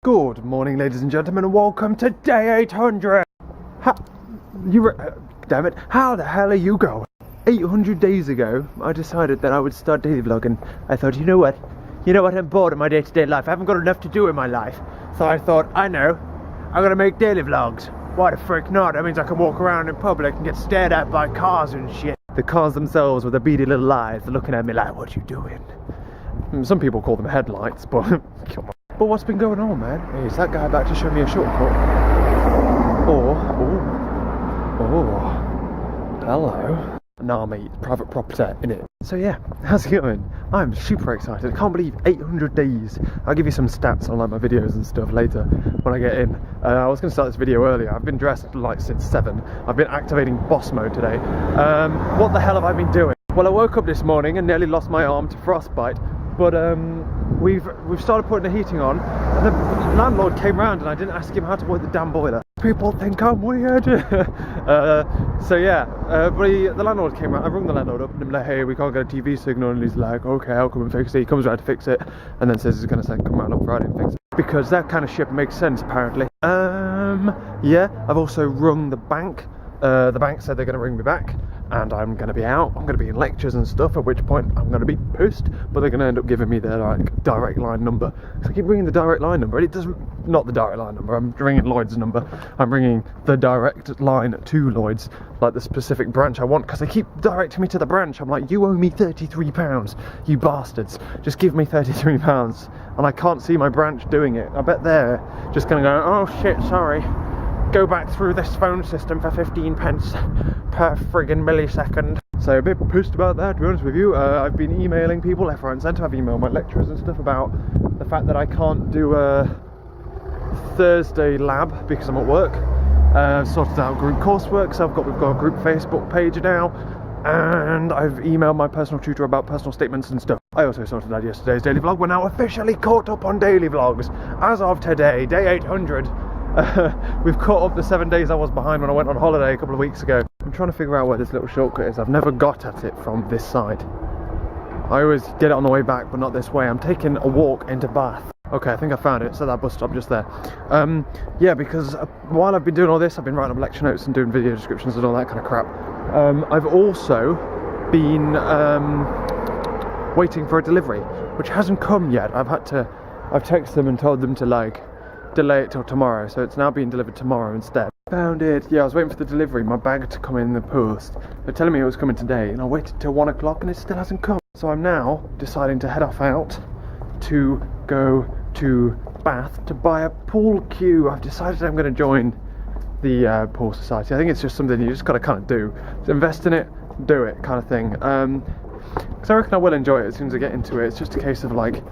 Good morning, ladies and gentlemen, and welcome to day 800. Damn it, how the hell are you going? 800 days ago, I decided that I would start daily vlogging. I thought, you know what, I'm bored of my day-to-day life. I haven't got enough to do in my life. So I thought, I know, I'm gonna make daily vlogs. Why the frick not? That means I can walk around in public and get stared at by cars and shit. The cars themselves with their beady little eyes are looking at me like, what you doing? Some people call them headlights, but come on. But what's been going on, man? Hey, is that guy about to show me a shortcut? Oh, hello. Nah, mate, private property, innit? So yeah, how's it going? I'm super excited. I can't believe 800 days. I'll give you some stats on like my videos and stuff later when I get in. I was going to start this video earlier. I've been dressed like since 7. I've been activating boss mode today. What the hell have I been doing? Well, I woke up this morning and nearly lost my arm to frostbite. But we've started putting the heating on, and the landlord came round and I didn't ask him how to work the damn boiler. People think I'm weird. So yeah, the landlord came round. I rung the landlord up and I'm like, hey, we can't get a TV signal, and he's like, okay, I'll come and fix it. He comes round to fix it and then says he's going to come round on Friday and fix it, because that kind of shit makes sense apparently. Yeah, I've also rung the bank. The bank said they're going to ring me back, and I'm going to be out. I'm going to be in lectures and stuff, at which point I'm going to be pissed, but they're going to end up giving me their like direct line number. So I keep ringing the direct line number, and it doesn't, not the direct line number, I'm ringing Lloyd's number. I'm ringing the direct line to Lloyd's, like the specific branch I want, because they keep directing me to the branch. I'm like, you owe me £33, you bastards. Just give me £33. And I can't see my branch doing it. I bet they're just going to go, oh shit, sorry. Go back through this phone system for 15 pence per friggin' millisecond. So a bit pissed about that, to be honest with you. I've been emailing people left, right and centre. I've emailed my lecturers and stuff about the fact that I can't do a Thursday lab because I'm at work. Sorted out group coursework, so we've got a group Facebook page now, and I've emailed my personal tutor about personal statements and stuff. I also sorted out yesterday's daily vlog. We're now officially caught up on daily vlogs. As of today, day 800. We've caught up the 7 days I was behind when I went on holiday a couple of weeks ago. I'm trying to figure out where this little shortcut is. I've never got at it from this side. I always get it on the way back, but not this way. I'm taking a walk into Bath. Okay, I think I found it. So that bus stop just there. Yeah, because while I've been doing all this, I've been writing up lecture notes and doing video descriptions and all that kind of crap. I've also been waiting for a delivery, which hasn't come yet. I've texted them and told them to like delay it till tomorrow, so it's now being delivered tomorrow instead. Found it. Yeah, I was waiting for the delivery, my bag to come in the post. They're telling me it was coming today, and I waited till 1 o'clock and it still hasn't come. So I'm now deciding to head off out to go to Bath to buy a pool cue. I've decided I'm going to join the pool society. I think it's just something you just got to kind of do. So invest in it, do it kind of thing. Because I reckon I will enjoy it as soon as I get into it. It's just a case of like,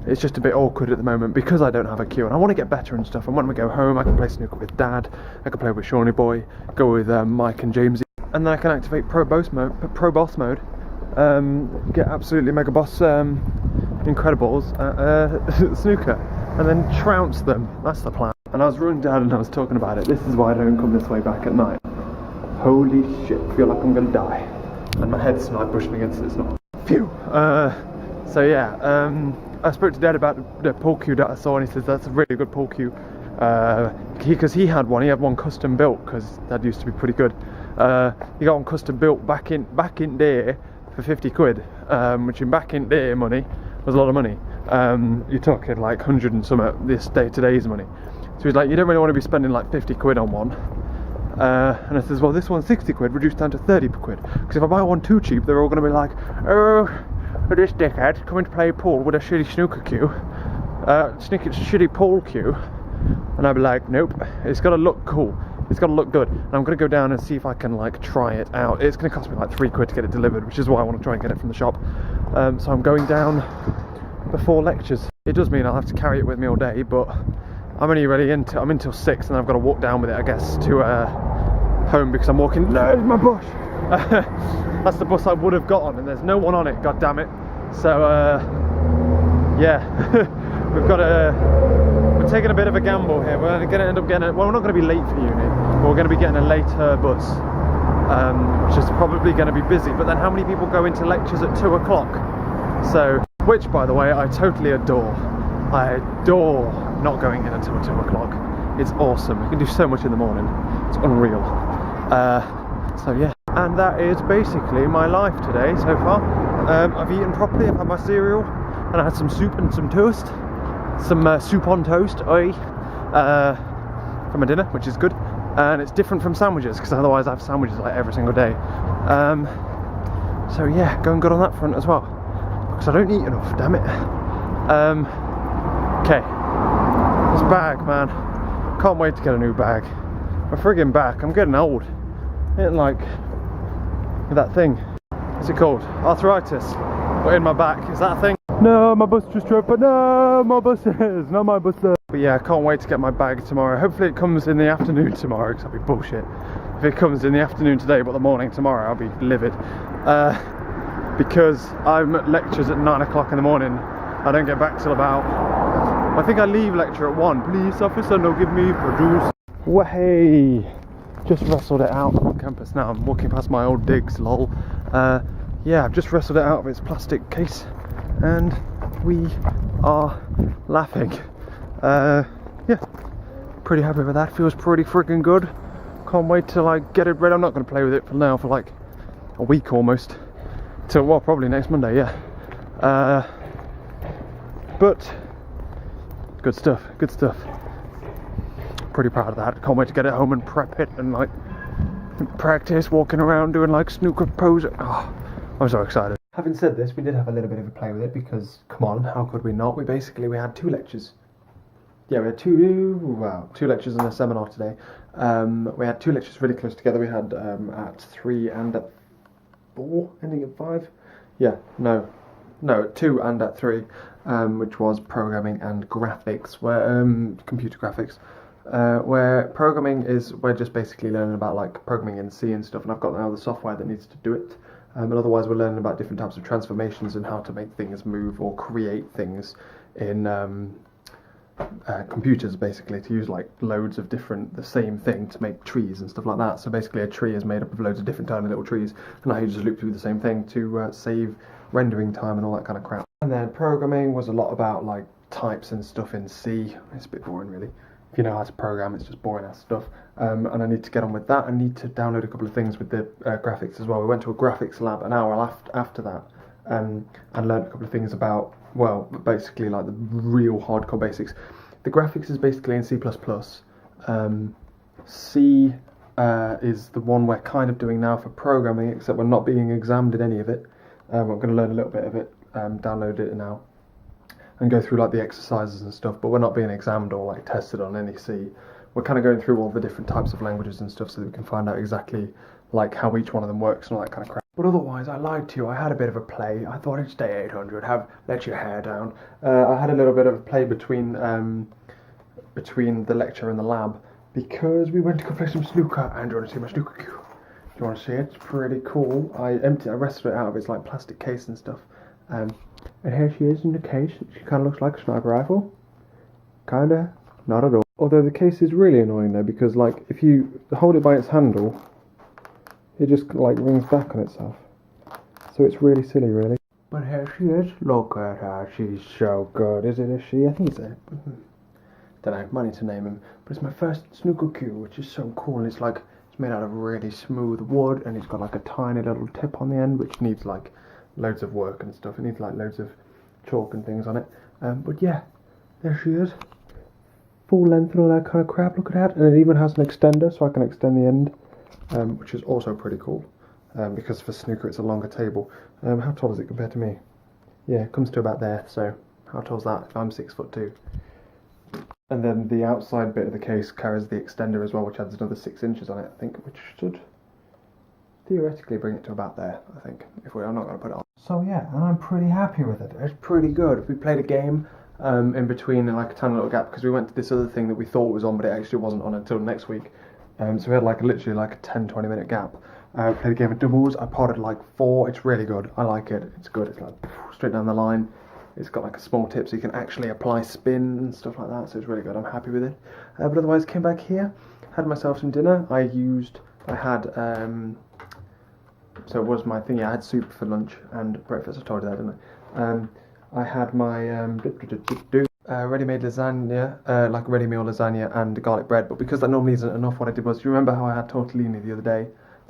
it's just a bit awkward at the moment because I don't have a queue, and I want to get better and stuff. And when we go home, I can play snooker with Dad, I can play with Shawnee Boy, go with Mike and Jamesy, and then I can activate Pro Boss mode, get absolutely mega boss incredibles at snooker, and then trounce them. That's the plan. And I was running Dad and I was talking about it. This is why I don't come this way back at night. Holy shit, I feel like I'm gonna die. And my head's like brushing against it, it's not. Phew. So yeah, I spoke to Dad about the pool cue that I saw, and he says that's a really good pool cue. Because he had one custom built, because Dad used to be pretty good. He got one custom built back in day for 50 quid, which in back in day money was a lot of money. You're talking like 100 and some at today's money. So he's like, you don't really want to be spending like 50 quid on one. And I says, well, this one's 60 quid, reduced down to 30 quid. Because if I buy one too cheap, they're all going to be like, oh, this dickhead coming to play pool with a shitty snooker cue, shitty pool cue. And I'd be like, nope, it's got to look cool, it's got to look good. And I'm going to go down and see if I can like try it out. It's going to cost me like 3 quid to get it delivered, which is why I want to try and get it from the shop. So I'm going down before lectures. It does mean I'll have to carry it with me all day, but I'm only ready I'm in till 6, and I've got to walk down with it, I guess, to home, because I'm walking. There's my bus. That's the bus I would have got on, and there's no one on it, god damn it. So yeah, we're taking a bit of a gamble here. We're going to end up getting we're not going to be late for uni, but we're going to be getting a later bus, which is probably going to be busy. But then how many people go into lectures at 2 o'clock? So, which by the way I totally adore. I adore not going in until 2 o'clock. It's awesome. You can do so much in the morning. It's unreal. So yeah, and that is basically my life today so far. I've eaten properly. I've had my cereal, and I had some soup and some toast. Some soup on toast, for my dinner, which is good. And it's different from sandwiches, because otherwise I have sandwiches like every single day. So yeah, going good on that front as well, because I don't eat enough, damn it. Okay, this bag, man, can't wait to get a new bag. My friggin' back, I'm getting old. Getting like that thing, what's it called? Arthritis, but in my back. Is that a thing? No, my bus just drove, but no, my buses, not my buses. But yeah, I can't wait to get my bag tomorrow. Hopefully it comes in the afternoon tomorrow, because that'll be bullshit. If it comes in the afternoon today, but the morning tomorrow, I'll be livid. Because I'm at lectures at 9 o'clock in the morning. I don't get back till about, I think I leave lecture at 1. Police officer, no give me produce. Way, just wrestled it out on campus now. I'm walking past my old digs, lol. Yeah, I've just wrestled it out of its plastic case, and we are laughing. Yeah, pretty happy with that. Feels pretty freaking good. Can't wait to like get it ready. I'm not going to play with it for now for like a week almost. Till, well, probably next Monday, yeah. But good stuff, good stuff. Pretty proud of that. Can't wait to get it home and prep it and like practice walking around doing like snooker pose. Oh, I'm so excited. Having said this, we did have a little bit of a play with it because, come on, how could we not? We had 2 lectures. Yeah, we had two lectures and a seminar today. We had 2 lectures really close together. We had at 3 and at 4, ending at 5. Yeah, no, at 2 and at 3, which was programming and graphics, where computer graphics. Where programming is, we're just basically learning about like programming in C and stuff, and I've got now the software that needs to do it. And otherwise we're learning about different types of transformations and how to make things move or create things in computers, basically, to use like loads of the same thing to make trees and stuff like that. So basically a tree is made up of loads of different tiny little trees, and now you just loop through the same thing to save rendering time and all that kind of crap. And then programming was a lot about like types and stuff in C. It's a bit boring really. If you know how to program, it's just boring ass stuff. And I need to get on with that. I need to download a couple of things with the graphics as well. We went to a graphics lab an hour after that, and learned a couple of things about, well, basically like the real hardcore basics. The graphics is basically in C++. C is the one we're kind of doing now for programming, except we're not being examined in any of it. I'm going to learn a little bit of it, download it now, and go through like the exercises and stuff, but we're not being examined or like tested on any C. We're kind of going through all the different types of languages and stuff so that we can find out exactly like how each one of them works and all that kind of crap. But otherwise, I lied to you. I had a bit of a play. I thought I'd stay 800, let your hair down. I had a little bit of a play between the lecture and the lab, because we went to go play some snooker. And do you want to see my snooker cue? Do you want to see it? It's pretty cool. I wrestled it out of its like plastic case and stuff. And here she is in the case. She kind of looks like a sniper rifle. Kinda, not at all. Although the case is really annoying though, because like if you hold it by its handle, it just like rings back on itself. So it's really silly, really. But here she is. Look at her. She's so good. Is it a she? I think it's a... don't know. Might need to name him. But it's my first snooker cue, which is so cool. And it's like, it's made out of really smooth wood, and it's got like a tiny little tip on the end, which needs like loads of work and stuff. It needs like loads of chalk and things on it. But yeah, there she is. Full length and all that kind of crap. Look at that. And it even has an extender, so I can extend the end, which is also pretty cool. Because for snooker it's a longer table. How tall is it compared to me? Yeah, it comes to about there. So how tall's that if I'm 6'2"? And then the outside bit of the case carries the extender as well, which adds another 6 inches on it, I think, which should theoretically bring it to about there, I think. I'm not going to put it on. So yeah, and I'm pretty happy with it. It's pretty good. We played a game in between, like a tiny little gap, because we went to this other thing that we thought was on, but it actually wasn't on until next week. So we had like literally like a 10-20 minute gap. Played a game of doubles. I potted like 4. It's really good. I like it. It's good. It's like straight down the line. It's got like a small tip, so you can actually apply spin and stuff like that. So it's really good. I'm happy with it. But otherwise, came back here, had myself some dinner. I had so it was my thing. Yeah, I had soup for lunch and breakfast. I told you that, didn't I? I had my ready-made lasagna, like ready meal lasagna and garlic bread. But because that normally isn't enough, what I did was, do you remember how I had tortellini the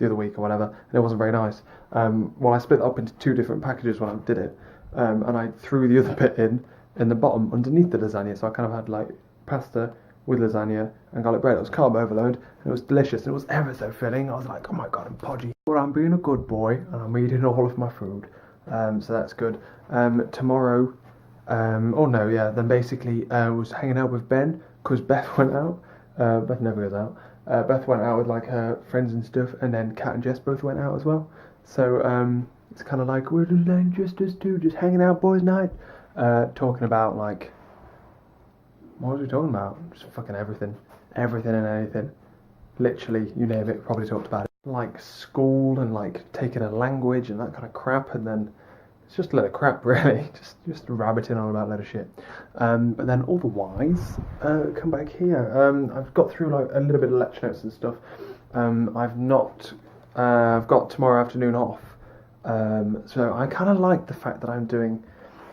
other week or whatever, and it wasn't very nice? Well, I split it up into two different packages when I did it, and I threw the other bit in the bottom underneath the lasagna, so I kind of had like pasta with lasagna and garlic bread. It was carb overload, and it was delicious, and it was ever so filling. I was like, oh my god, I'm podgy. But I'm being a good boy, and I'm eating all of my food, so that's good. Tomorrow, then basically I was hanging out with Ben, because Beth went out. Beth never goes out. Beth went out with like her friends and stuff, and then Kat and Jess both went out as well. So it's kind of like, we're just us two, just hanging out boys night, talking about like, what was we talking about? Just fucking everything and anything. Literally, you name it, probably talked about it. Like school and like taking a language and that kind of crap, and then it's just a load of crap, really. Just rabbiting on about a load of shit. But then otherwise, come back here. I've got through like a little bit of lecture notes and stuff. I've got tomorrow afternoon off. So I kind of like the fact that I'm doing,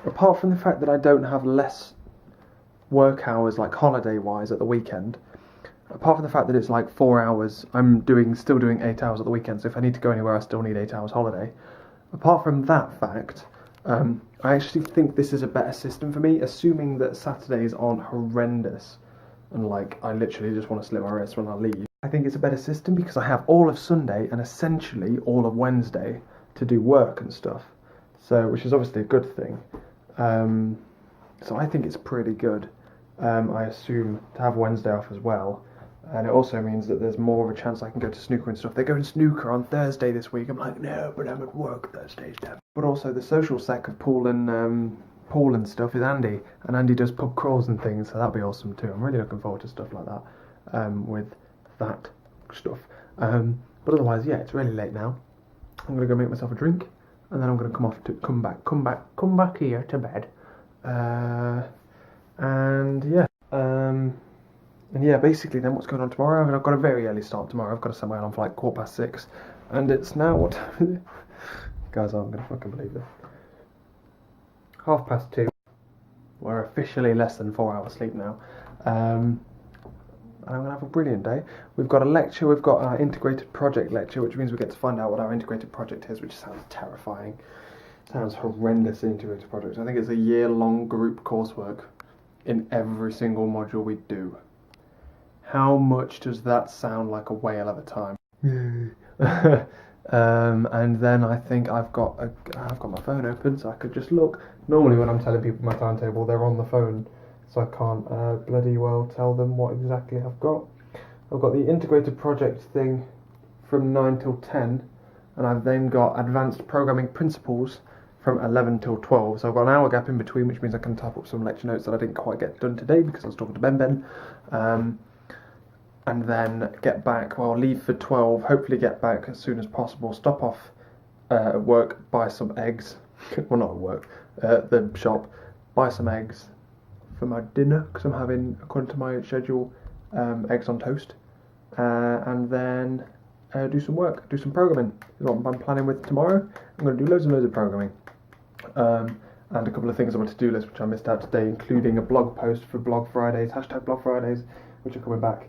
apart from the fact that I don't have less work hours like holiday wise at the weekend. Apart from the fact that it's like 4 hours, I'm still doing 8 hours at the weekend. So if I need to go anywhere, I still need 8 hours holiday. Apart from that fact, I actually think this is a better system for me, assuming that Saturdays aren't horrendous and like I literally just want to slit my wrist when I leave. I think it's a better system because I have all of Sunday and essentially all of Wednesday to do work and stuff. So, which is obviously a good thing. So I think it's pretty good. I assume to have Wednesday off as well. And it also means that there's more of a chance I can go to snooker and stuff. They're going snooker on Thursday this week. I'm like, no, but I'm at work Thursdays, damn. But also the social sec of Paul and stuff is Andy. And Andy does pub crawls and things, so that'll be awesome too. I'm really looking forward to stuff like that, with that stuff. But otherwise, yeah, it's really late now. I'm going to go make myself a drink. And then I'm going to come back here to bed. And yeah, basically then what's going on tomorrow? I mean, I've got a very early start tomorrow. I've got to set my alarm for like 6:15. And it's now, what time is it? Guys, I'm going to fucking believe this. 2:30. We're officially less than 4 hours sleep now. And I'm going to have a brilliant day. We've got a lecture, we've got our integrated project lecture, which means we get to find out what our integrated project is, which sounds terrifying. Sounds horrendous, integrated project. I think it's a year-long group coursework in every single module we do. How much does that sound like a whale of a time? And then I think I've got my phone open, so I could just look. Normally when I'm telling people my timetable, they're on the phone, so I can't bloody well tell them what exactly I've got. I've got the integrated project thing from 9 till 10, and I've then got advanced programming principles from 11 till 12, so I've got an hour gap in between, which means I can type up some lecture notes that I didn't quite get done today because I was talking to Ben. And then leave for 12, hopefully get back as soon as possible, stop off at work, buy some eggs, well not at work, at the shop, buy some eggs for my dinner, because I'm having, according to my schedule, eggs on toast, and then do some work, do some programming, is what I'm planning with tomorrow. I'm going to do loads and loads of programming, and a couple of things on my to-do list which I missed out today, including a blog post for Blog Fridays, #Blog Fridays, which are coming back.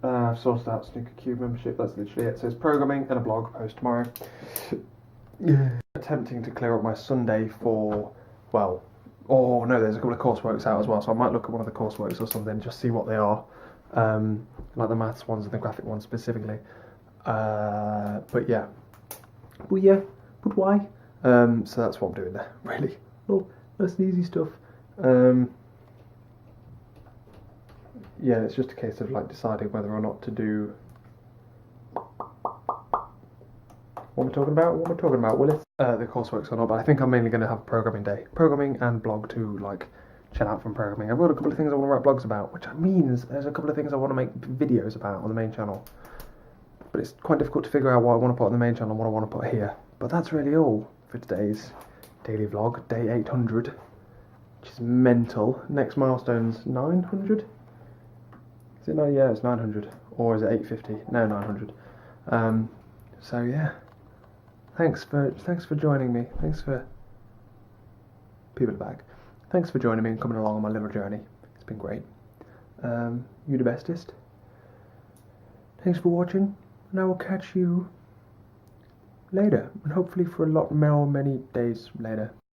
I've sorted out Snooker Cube membership, that's literally it. So it's programming and a blog post tomorrow. Attempting to clear up my Sunday for, there's a couple of courseworks out as well, so I might look at one of the courseworks or something, just see what they are. Like the maths ones and the graphic ones specifically. But why? So that's what I'm doing there, really. Oh, that's easy stuff. Yeah, it's just a case of like deciding whether or not to do. What am I talking about, Willis? The coursework's or not, but I think I'm mainly going to have programming day. Programming and blog to like chill out from programming. I've got a couple of things I want to write blogs about, which means there's a couple of things I want to make videos about on the main channel. But it's quite difficult to figure out what I want to put on the main channel and what I want to put here. But that's really all for today's daily vlog, day 800, which is mental. Next milestone's 900? Is it 9? Yeah, it's 900. Or is it 850? No, 900. So yeah. Thanks for joining me. Thanks for people back. thanks for joining me and coming along on my little journey. It's been great. You the bestest. Thanks for watching, and I will catch you later, and hopefully for a lot more, many days later.